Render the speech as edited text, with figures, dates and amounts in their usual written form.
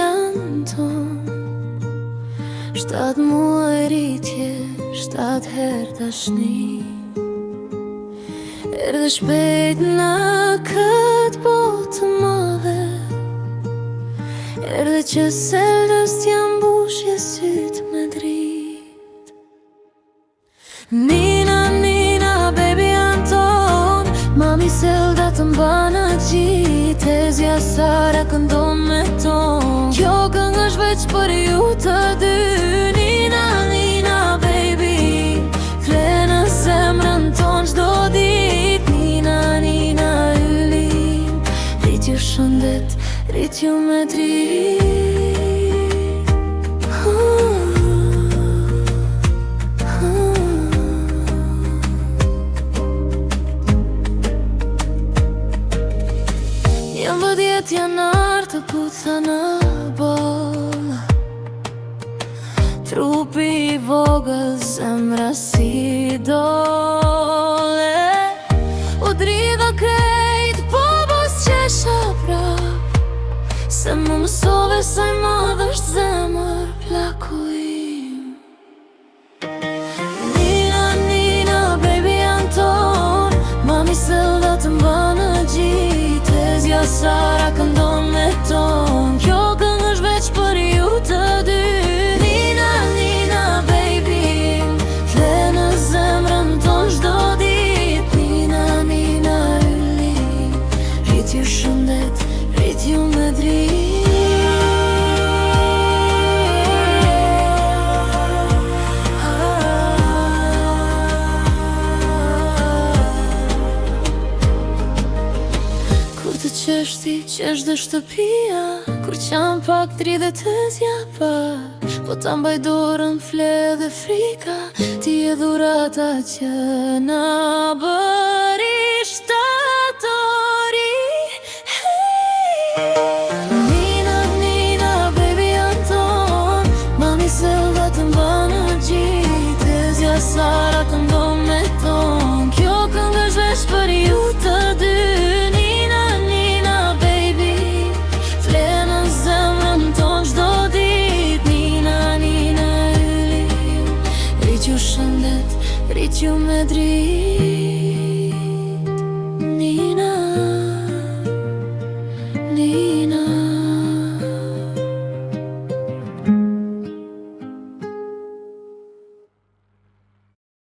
janë ton. 7 muaj rritje, 7 herë dashni. Erdhe shpejt në këtë botë të madhe. Erdhe që seldës t'jam bushje sytë me drit. Nina, Nina, baby Anton, mami selda të mbana gjitë. Ezja Sara këndon me ton. Kjo këngë është veç për ju të dy. Nina, Nina, baby, kre në zemrën ton çdo dit. Nina, Nina, yllin, rrit ju shëndet, rrit ju me drit. Jam 10 janar të puca në boll. Trupi i vogël, zemra si dole. U dridha krejt, po bos qesha prap. Se më mësove sa i madh është zemër plaku im. Nina, Nina, baby Anton, mami selda të mbana gjitë. Ezja Sara këndon me ton. Kjo këngë është veç për ju të dy. Nina, Nina, baby, fle në zemrën ton çdo dit. Nina, Nina, yllin, rrit ju shëndet, rrit ju me drit. Kur të qeshti, qesh dhe shtëpia. Kur qam pak 30 ezja pak. Po ta mbaj dorën fle dhe frika. Ti e dhurata që na bëri shtatori. Nina, Nina, baby Anton, mami selda të mbana gjitë. Ezja Sara këndon me ton. Kjo këngë është veç për ju të dy. Nina, Nina, baby, fle në zemrën ton çdo dit. Nina, Nina, yllin, rrit ju shëndet, rrit ju me drit.